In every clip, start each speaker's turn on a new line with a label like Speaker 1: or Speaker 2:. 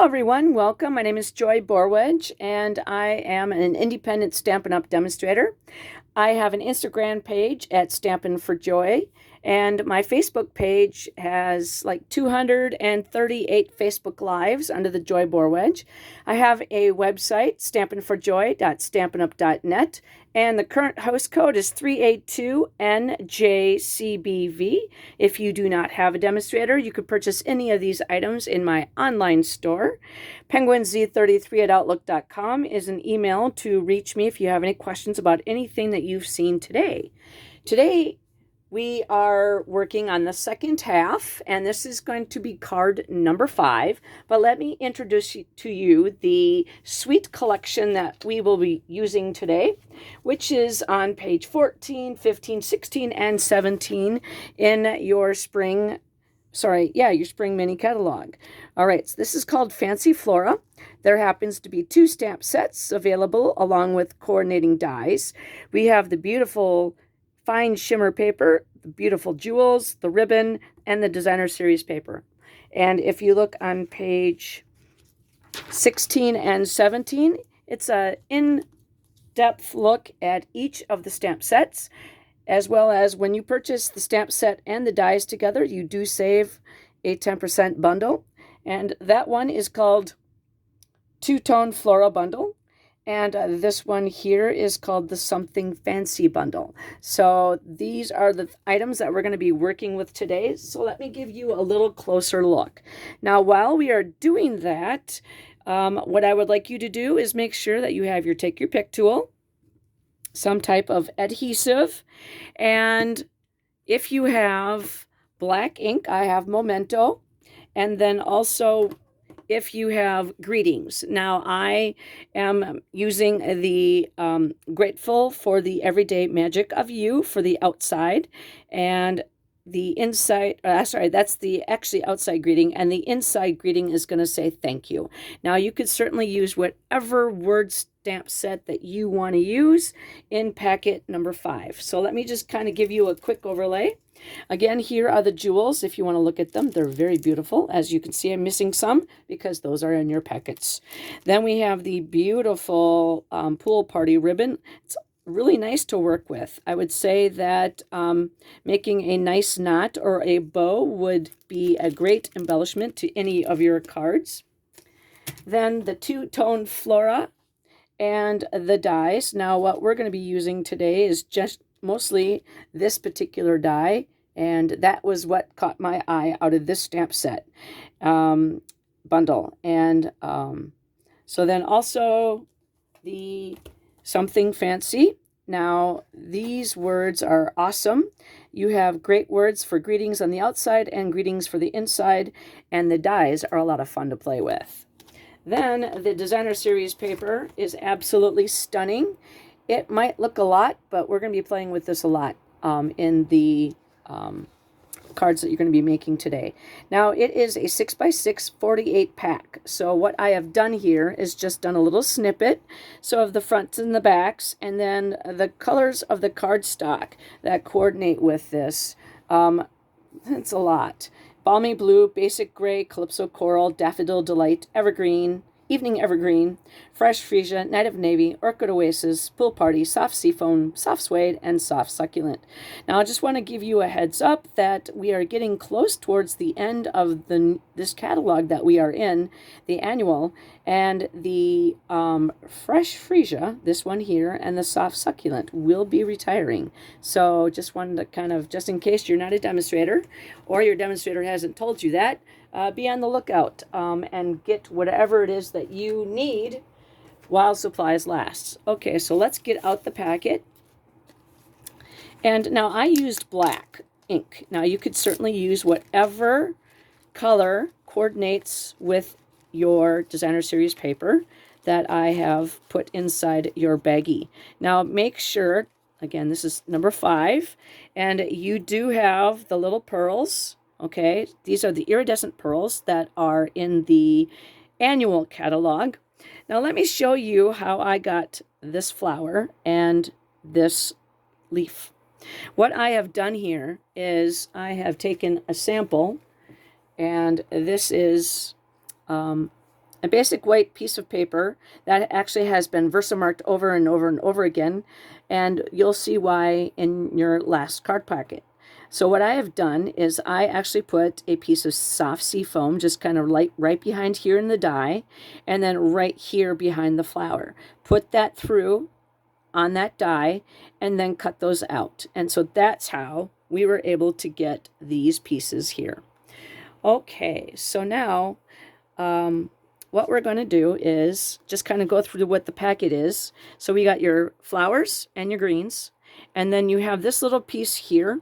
Speaker 1: everyone, welcome. My name is Joy Borwedge, and I am an independent Stampin' Up! Demonstrator. I have an Instagram page at Stampin' for Joy, and my Facebook page has like 238 Facebook Lives under the Joy Borwedge. I have a website, stampinforjoy.stampinup.net, and the current host code is 382NJCBV. If you do not have a demonstrator, you could purchase any of these items in my online store. PenguinZ33 at Outlook.com is an email to reach me if you have any questions about anything that you've seen today. Today, we are working on the second half, and this is going to be card number 5. But let me introduce to you the suite collection that we will be using today, which is on page 14, 15, 16, and 17 in your spring mini catalog. All right, so this is called Fancy Flora. There happens to be 2 stamp sets available along with coordinating dies. We have the beautiful fine shimmer paper, the beautiful jewels, the ribbon, and the designer series paper. And if you look on page 16 and 17, it's an in-depth look at each of the stamp sets, as well as when you purchase the stamp set and the dies together, you do save a 10% bundle. And that one is called Two-Tone Flora Bundle. And this one here is called the Something Fancy Bundle. So these are the items that we're going to be working with today. So let me give you a little closer look. Now, while we are doing that, what I would like you to do is make sure that you have your Take Your Pick tool, some type of adhesive, and if you have black ink, I have Memento, and then also if you have greetings. Now, I am using the Grateful for the Everyday Magic of You for the outside, and the inside, that's the actually outside greeting, and the inside greeting is going to say thank you. Now, you could certainly use whatever word stamp set that you want to use in packet number 5. So let me just kind of give you a quick overlay. Again, here are the jewels. If you want to look at them, they're very beautiful. As you can see, I'm missing some because those are in your packets. Then we have the beautiful pool party ribbon. It's really nice to work with. I would say that making a nice knot or a bow would be a great embellishment to any of your cards. Then the two-tone flora and the dies. Now, what we're going to be using today is just mostly this particular die, and that was what caught my eye out of this stamp set bundle. And so then also the Something Fancy. Now, these words are awesome. You have great words for greetings on the outside and greetings for the inside, and the dies are a lot of fun to play with. Then the designer series paper is absolutely stunning. It might look a lot, but we're going to be playing with this a lot in the cards that you're going to be making today. Now, it is a 6x6 48 pack. So what I have done here is just done a little snippet, so of the fronts and the backs, and then the colors of the cardstock that coordinate with this. It's a lot. Balmy Blue, Basic Gray, Calypso Coral, Daffodil Delight, Evergreen, Evening Evergreen, Fresh Freesia, Night of Navy, Orchid Oasis, Pool Party, Soft Seafoam, Soft Suede, and Soft Succulent. Now, I just want to give you a heads up that we are getting close towards the end of this catalog that we are in, the annual, and the Fresh Freesia, this one here, and the Soft Succulent will be retiring. So just wanted to kind of, just in case you're not a demonstrator or your demonstrator hasn't told you that, be on the lookout and get whatever it is that you need while supplies last. Okay, so let's get out the packet. And now I used black ink. Now you could certainly use whatever color coordinates with your designer series paper that I have put inside your baggie. Now make sure, again, this is number 5, and you do have the little pearls. Okay, these are the iridescent pearls that are in the annual catalog. Now let me show you how I got this flower and this leaf. What I have done here is I have taken a sample, and this is a basic white piece of paper that actually has been Versamarked over and over and over again, and you'll see why in your last card packet. So what I have done is I actually put a piece of soft sea foam just kind of right behind here in the die, and then right here behind the flower. Put that through on that die and then cut those out. And so that's how we were able to get these pieces here. Okay, so now what we're going to do is just kind of go through what the packet is. So we got your flowers and your greens, and then you have this little piece here.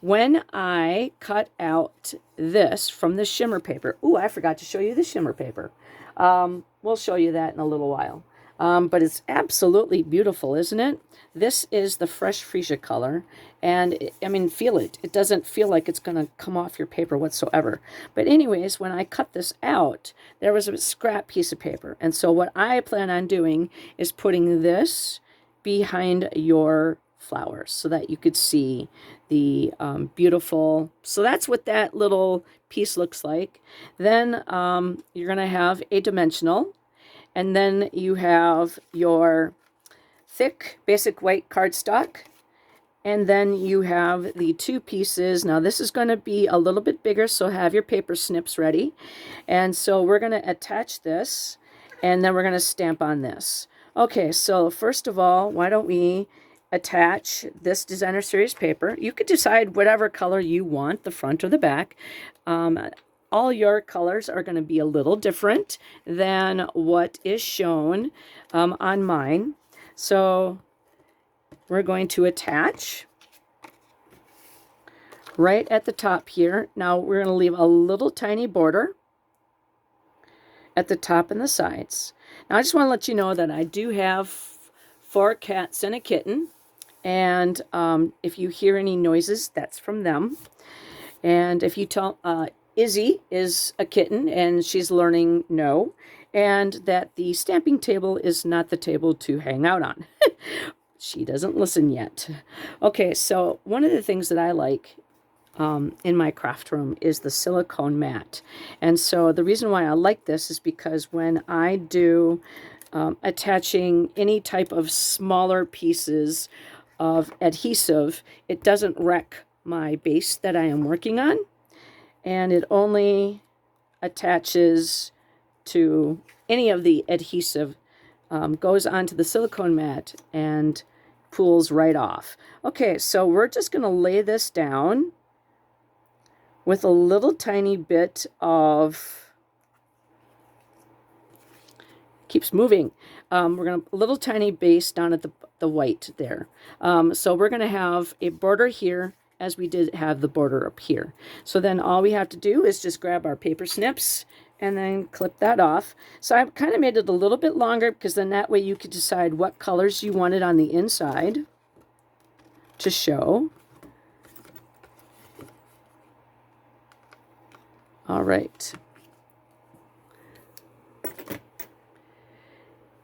Speaker 1: When I cut out this from the shimmer paper, ooh, I forgot to show you the shimmer paper. We'll show you that in a little while. But it's absolutely beautiful, isn't it? This is the fresh freesia color, and I mean, feel it. It doesn't feel like it's going to come off your paper whatsoever. But anyways, when I cut this out, there was a scrap piece of paper. And so what I plan on doing is putting this behind your flowers so that you could see the beautiful. So that's what that little piece looks like. Then you're going to have a dimensional, and then you have your thick basic white cardstock, and then you have the two pieces. Now this is going to be a little bit bigger, so have your paper snips ready. And so we're going to attach this, and then we're going to stamp on this. Okay, so first of all, why don't we attach this Designer Series paper? You could decide whatever color you want, the front or the back. All your colors are going to be a little different than what is shown on mine. So we're going to attach right at the top here. Now we're going to leave a little tiny border at the top and the sides. Now I just want to let you know that I do have 4 cats and a kitten. And if you hear any noises, that's from them. And if you tell, Izzy is a kitten and she's learning no, and that the stamping table is not the table to hang out on. She doesn't listen yet. Okay, so one of the things that I like in my craft room is the silicone mat. And so the reason why I like this is because when I do attaching any type of smaller pieces of adhesive, it doesn't wreck my base that I am working on, and it only attaches to any of the adhesive, goes onto the silicone mat and pulls right off. Okay, so we're just going to lay this down with a little tiny bit of, keeps moving. We're going to a little tiny base down at the white there. So we're going to have a border here as we did have the border up here. So then all we have to do is just grab our paper snips and then clip that off. So I've kind of made it a little bit longer because then that way you could decide what colors you wanted on the inside to show. All right.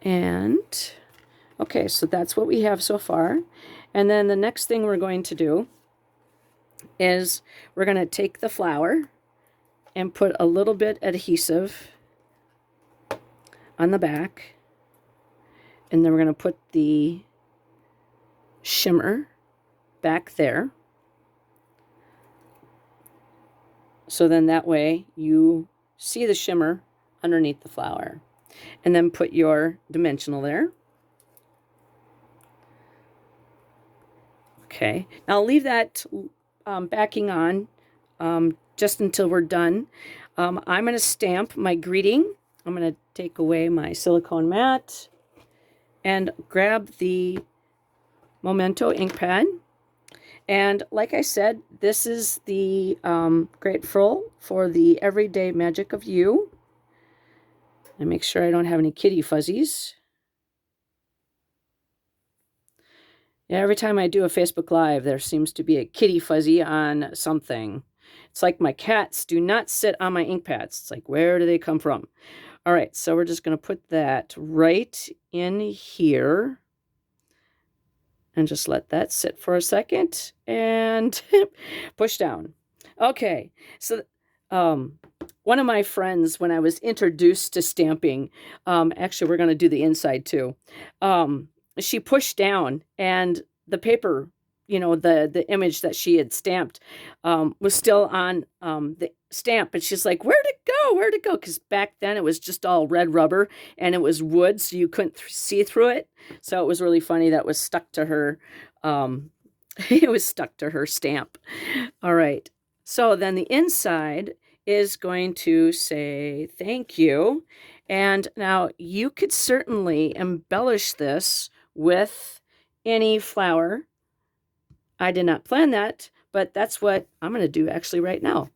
Speaker 1: And okay, so that's what we have so far. And then the next thing we're going to do is we're going to take the flower and put a little bit adhesive on the back. And then we're going to put the shimmer back there. So then that way you see the shimmer underneath the flower. And then put your dimensional there. Okay, now I'll leave that backing on just until we're done. I'm going to stamp my greeting. I'm going to take away my silicone mat and grab the Memento ink pad. And like I said, this is the Grateful for the Everyday Magic of You. And make sure I don't have any kitty fuzzies. Yeah, every time I do a Facebook Live, there seems to be a kitty fuzzy on something. It's like my cats do not sit on my ink pads. It's like, where do they come from? All right, so we're just going to put that right in here. And just let that sit for a second and push down. Okay, so one of my friends, when I was introduced to stamping, actually, we're going to do the inside too. She pushed down, and the paper, the image that she had stamped, was still on the stamp. And she's like, "Where'd it go? Where'd it go?" Because back then it was just all red rubber and it was wood, so you couldn't see through it. So it was really funny that was stuck to her. It was stuck to her stamp. All right. So then the inside is going to say thank you. And now you could certainly embellish this with any flower. I did not plan that, but that's what I'm going to do actually right now.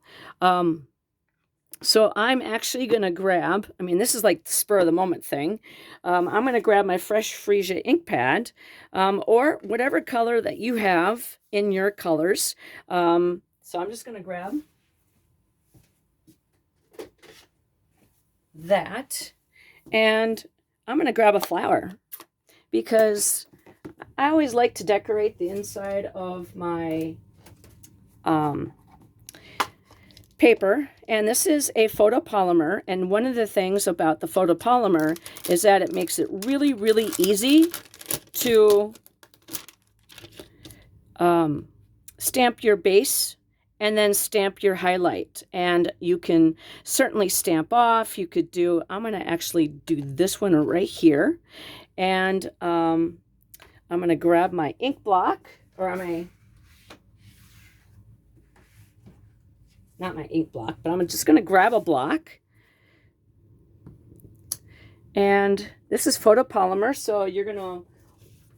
Speaker 1: So I'm actually going to grab, this is like the spur of the moment thing. I'm going to grab my Fresh Freesia ink pad, or whatever color that you have in your colors. So I'm just going to grab that, and I'm going to grab a flower because I always like to decorate the inside of my paper, and this is a photopolymer, and one of the things about the photopolymer is that it makes it really, really easy to stamp your base and then stamp your highlight. And you can certainly stamp off. You could do, I'm going to actually do this one right here, and I'm going to grab my ink block, or not my ink block, but I'm just going to grab a block. And this is photopolymer, so you're going to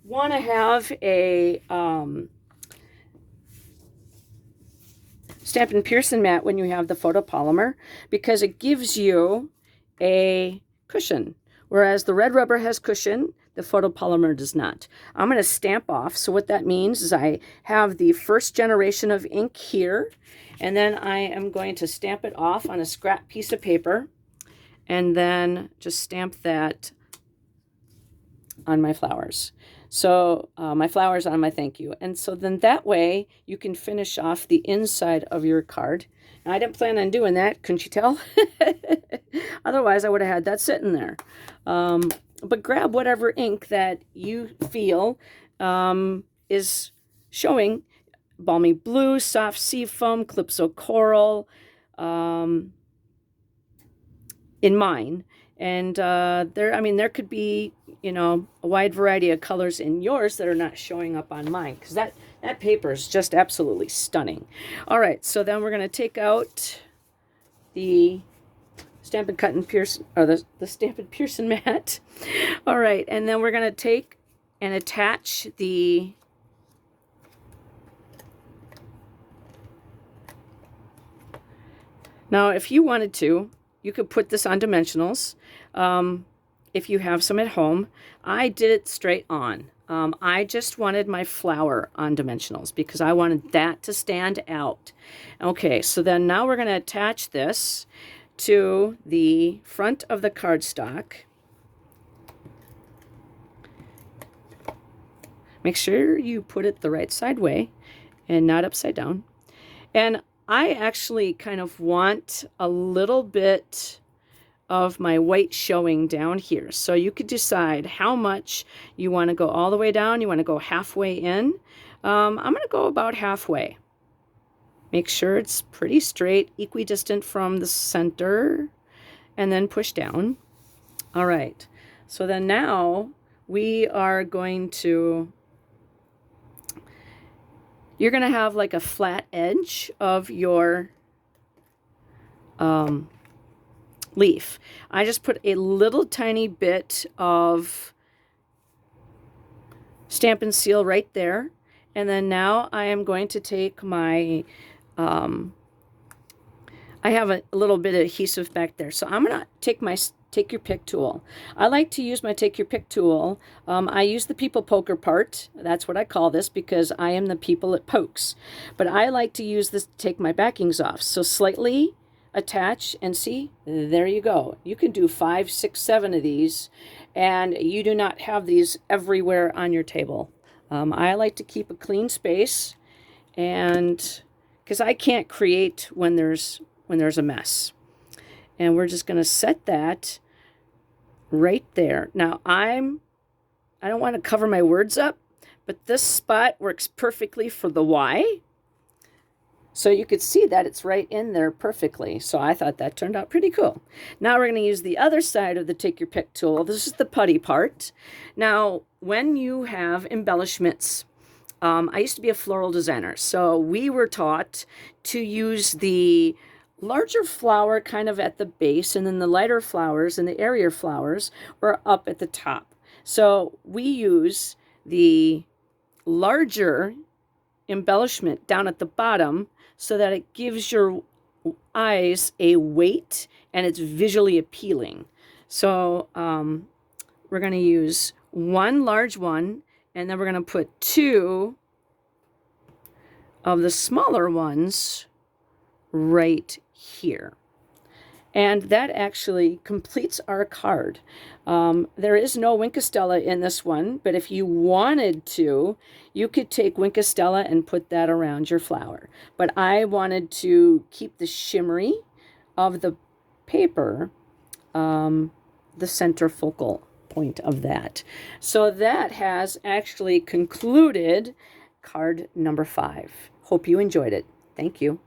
Speaker 1: want to have a Stampin' Pearson mat when you have the photopolymer, because it gives you a cushion. Whereas the red rubber has cushion, the photopolymer does not. I'm going to stamp off. So what that means is I have the first generation of ink here, and then I am going to stamp it off on a scrap piece of paper, and then just stamp that on my flowers. So my flowers on my thank you. And so then that way you can finish off the inside of your card. Now, I didn't plan on doing that, couldn't you tell? Otherwise, I would have had that sitting there. But grab whatever ink that you feel is showing. Balmy Blue, Soft Seafoam, Calypso Coral, in mine. And there could be, a wide variety of colors in yours that are not showing up on mine, because that paper is just absolutely stunning. All right, so then we're going to take out the Stampin' Cut and Pearson, or the Stampin' Pearson mat. All right, and then we're going to take and attach the Now, if you wanted to, you could put this on dimensionals. If you have some at home, I did it straight on. I just wanted my flower on dimensionals because I wanted that to stand out. Okay, so then now we're going to attach this to the front of the cardstock. Make sure you put it the right side way and not upside down. And I actually kind of want a little bit of my white showing down here. So you could decide how much you want to go all the way down. You want to go halfway in. I'm going to go about halfway. Make sure it's pretty straight, equidistant from the center, and then push down. All right. So then now we are going to... You're going to have like a flat edge of your leaf. I just put a little tiny bit of Stampin' Seal right there. And then now I am going to take my, I have a little bit of adhesive back there. So I'm going to take my Take Your Pick tool. I like to use my Take Your Pick tool. I use the people poker part. That's what I call this because I am the people it pokes. But I like to use this to take my backings off. So slightly attach and see, there you go. You can do 5, 6, 7 of these, and you do not have these everywhere on your table. I like to keep a clean space, and because I can't create when there's a mess. And we're just going to set that right there. Now, I don't want to cover my words up, but this spot works perfectly for the Y. So you could see that it's right in there perfectly. So I thought that turned out pretty cool. Now we're going to use the other side of the Take Your Pick tool. This is the putty part. Now, when you have embellishments, I used to be a floral designer, so we were taught to use the larger flower kind of at the base, and then the lighter flowers and the airier flowers were up at the top. So we use the larger embellishment down at the bottom so that it gives your eyes a weight and it's visually appealing. So we're going to use one large one, and then we're going to put two of the smaller ones right here. And that actually completes our card. There is no Wink of Stella in this one, but if you wanted to, you could take Wink of Stella and put that around your flower. But I wanted to keep the shimmery of the paper the center focal point of that. So that has actually concluded card number 5. Hope you enjoyed it. Thank you.